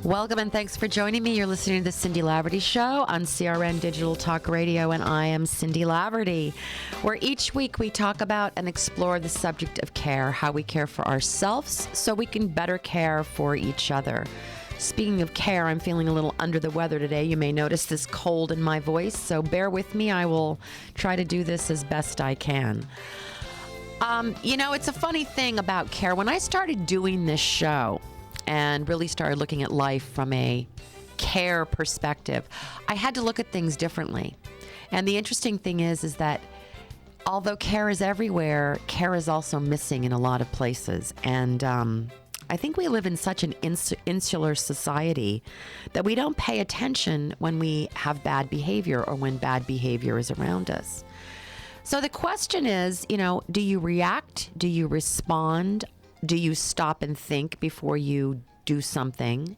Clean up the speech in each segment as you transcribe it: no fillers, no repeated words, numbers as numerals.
Welcome and thanks for joining me. You're listening to the Cindy Laverty Show on CRN Digital Talk Radio, and I am Cindy Laverty, where each week we talk about and explore the subject of care, how we care for ourselves so we can better care for each other. Speaking of care, I'm feeling a little under the weather today. You may notice this cold in my voice, so bear with me. I will try to do this as best I can. It's a funny thing about care. When I started doing this show and really started looking at life from a care perspective, I had to look at things differently. And the interesting thing is that although care is everywhere, care is also missing in a lot of places. And I think we live in such an insular society that we don't pay attention when we have bad behavior or when bad behavior is around us. So the question is, do you react? Do you respond? Do you stop and think before you do something?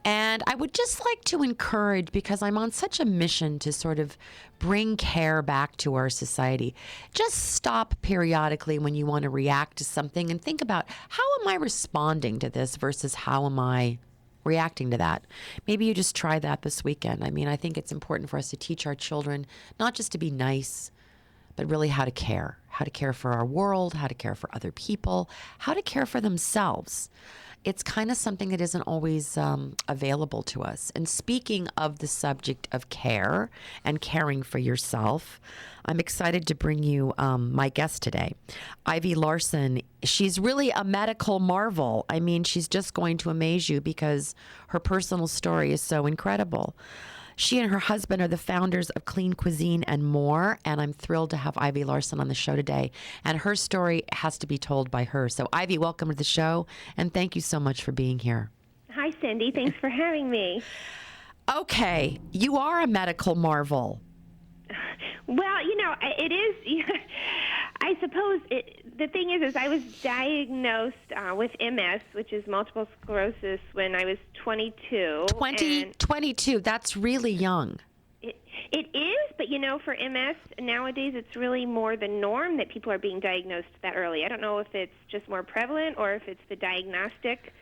And I would just like to encourage, because I'm on such a mission to sort of bring care back to our society, just stop periodically when you want to react to something and think about, how am I responding to this versus how am I reacting to that? Maybe you just try that this weekend. I think it's important for us to teach our children not just to be nice, but really how to care for our world, how to care for other people, how to care for themselves. It's kind of something that isn't always available to us. And speaking of the subject of care and caring for yourself, I'm excited to bring you my guest today, Ivy Larson. She's really a medical marvel. She's just going to amaze you because her personal story is so incredible. She and her husband are the founders of Clean Cuisine and more, and I'm thrilled to have Ivy Larson on the show today. And her story has to be told by her. So, Ivy, welcome to the show, and thank you so much for being here. Hi, Cindy. Thanks for having me. Okay, you are a medical marvel. Well, it is. I suppose the thing is I was diagnosed with MS, which is multiple sclerosis, when I was 22. 22, that's really young. It is, but for MS, nowadays it's really more the norm that people are being diagnosed that early. I don't know if it's just more prevalent or if it's the diagnostic,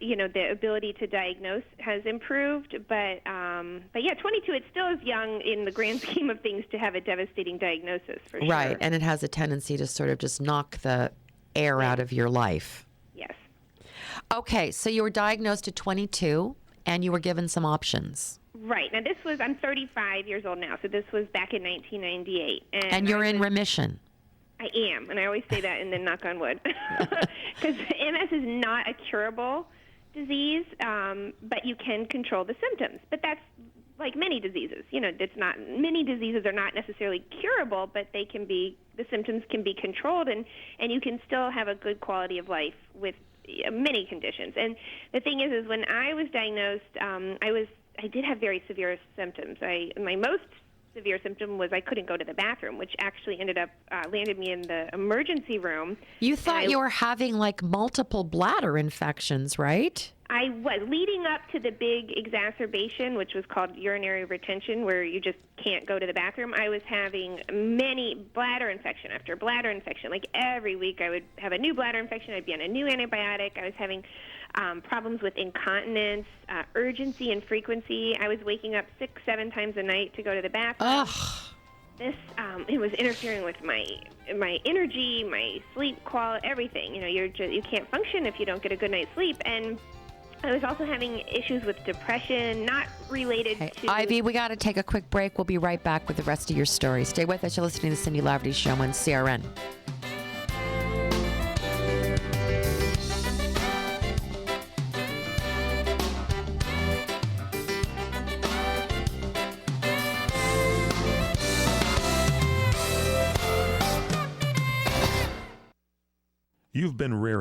the ability to diagnose has improved. But yeah, 22, it still is young in the grand scheme of things to have a devastating diagnosis, for sure. Right, and it has a tendency to sort of just knock the air out of your life. Yes. Okay, so you were diagnosed at 22, and you were given some options. Right. Now, I'm 35 years old now, so this was back in 1998. And you're in remission. I am, and I always say that and then knock on wood. Because MS is not a curable disease, but you can control the symptoms. But that's like many diseases. Many diseases are not necessarily curable, but the symptoms can be controlled, and you can still have a good quality of life with many conditions. And the thing is when I was diagnosed, I did have very severe symptoms. My most severe symptom was I couldn't go to the bathroom, which actually ended up landed me in the emergency room. You thought you were having multiple bladder infections, right? I was. Leading up to the big exacerbation, which was called urinary retention, where you just can't go to the bathroom, I was having many bladder infection after bladder infection. Like every week I would have a new bladder infection. I'd be on a new antibiotic. I was having problems with incontinence, urgency and frequency. I was waking up 6-7 times a night to go to the bathroom. Ugh. This it was interfering with my energy, my sleep quality, everything. You can't function if you don't get a good night's sleep. And I was also having issues with depression, not related to... Ivy, we got to take a quick break. We'll be right back with the rest of your story. Stay with us. You're listening to the Cindy Laverty Show on CRN. You've been rearing